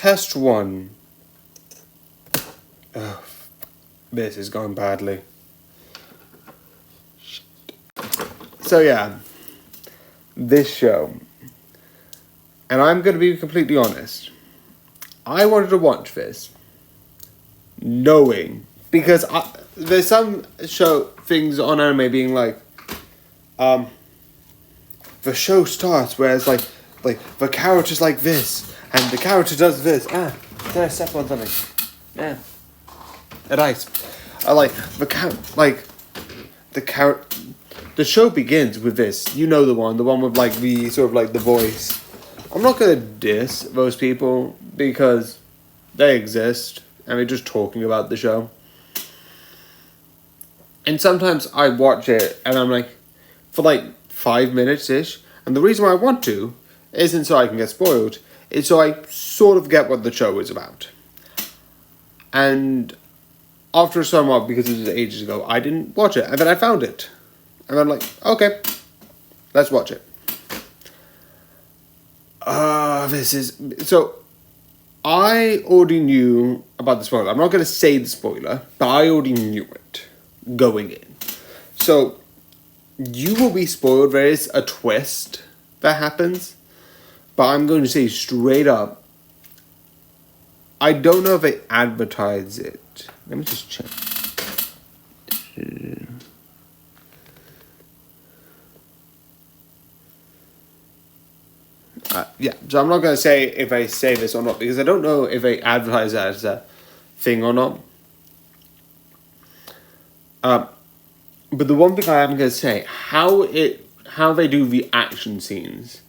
Test 1. Oh, this is going badly. So yeah, this show, and I'm going to be completely honest, I wanted to watch this knowing, because there's some show things on anime being like, the show starts where it's like the character's like this, and the character does this. Did I step on something? Yeah. At ice. I like the show begins with this. You know the one with like the sort of like the voice. I'm not gonna diss those people because they exist and we're just talking about the show. And sometimes I watch it and I'm like, for like 5 minutes ish, and the reason why I want to isn't so I can get spoiled, it's so I sort of get what the show is about. And after a certain while, because it was ages ago, I didn't watch it, and then I found it. And I'm like, okay, let's watch it. So, I already knew about the spoiler. I'm not going to say the spoiler, but I already knew it going in. So, you will be spoiled. There is a twist that happens, but I'm going to say straight up, I don't know if they advertise it. Let me just check. Yeah, so I'm not going to say if I say this or not, because I don't know if they advertise that as a thing or not. But the one thing I am going to say, how they do the action scenes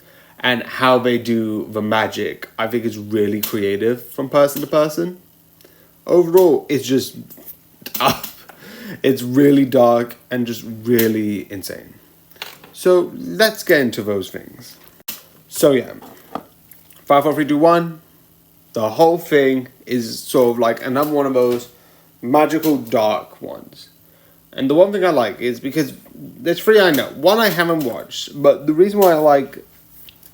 and how they do the magic, I think is really creative from person to person. Overall, it's just it's really dark and just really insane. So let's get into those things. So yeah, 5, 4, 3, 2, 1. The whole thing is sort of like another one of those magical dark ones. And the one thing I like is because there's 3 I know. 1 I haven't watched, but the reason why I like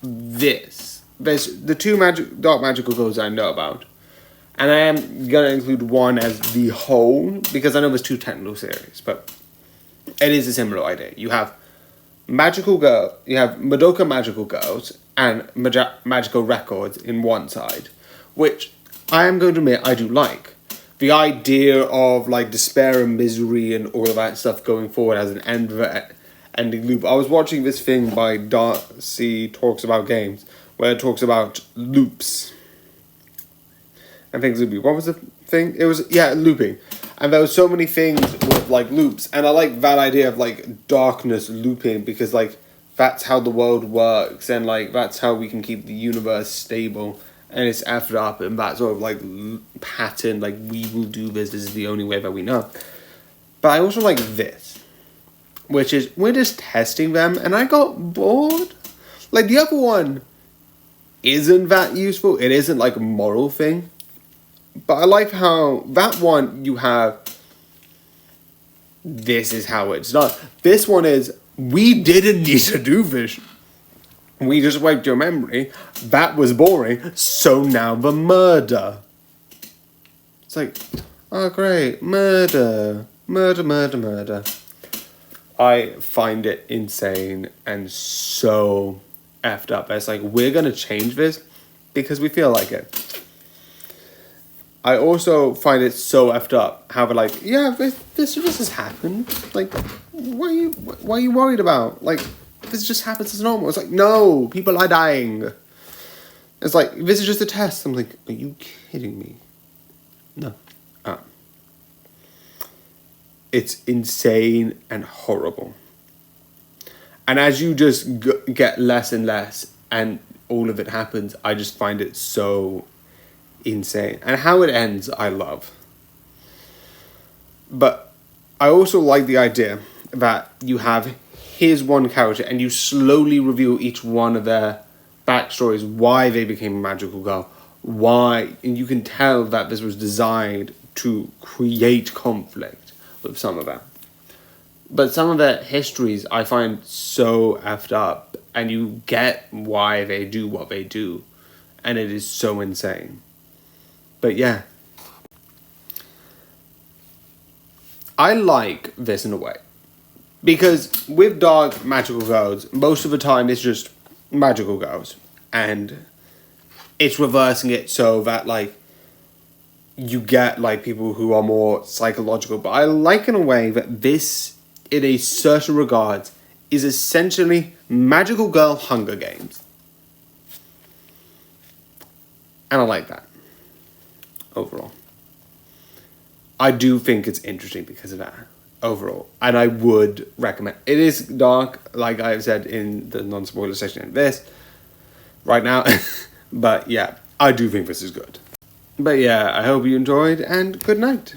this, there's the 2 dark magical girls I know about. And I am going to include 1 as the whole, because I know there's 2 technical series, but it is a similar idea. You have magical girl, you have Madoka Magical Girls and Magical Records in one side, which I am going to admit I do like. The idea of like despair and misery and all of that stuff going forward as an ending loop. I was watching this thing by Darcy Talks About Games, where it talks about loops and things looping. What was the thing? It was, looping. And there was so many things with like loops, and I like that idea of like darkness looping, because like that's how the world works, and like that's how we can keep the universe stable, and it's effed up, and that sort of like pattern, like we will do this is the only way that we know. But I also like this, which is we're just testing them, and I got bored. Like the other one isn't that useful, it isn't like a moral thing. But I like how that one you have, this is how it's done. This one is, we didn't need to do this. We just wiped your memory. That was boring. So now the murder. It's like, oh great, murder. Murder, murder, murder. I find it insane and so effed up. It's like, we're going to change this because we feel like it. I also find it so effed up how they're like, yeah, this has happened. Like, what are you worried about? Like, this just happens as normal. It's like, no, people are dying. It's like, this is just a test. I'm like, are you kidding me? No. It's insane and horrible. And as you just get less and less and all of it happens, I just find it so insane. And how it ends, I love. But I also like the idea that you have here's one character and you slowly reveal each one of their backstories, why they became a magical girl, why, and you can tell that this was designed to create conflict with some of them. But some of their histories I find so effed up, and you get why they do what they do, and it is so insane. But yeah. I like this in a way. Because with Dark Magical Girls, most of the time it's just magical girls. And it's reversing it so that, like, you get, like, people who are more psychological. But I like in a way that this, in a certain regard, is essentially Magical Girl Hunger Games. And I like that. Overall. I do think it's interesting because of that. Overall. And I would recommend. It is dark, like I've said in the non-spoiler section of this. Right now. But yeah, I do think this is good. But yeah, I hope you enjoyed, and good night.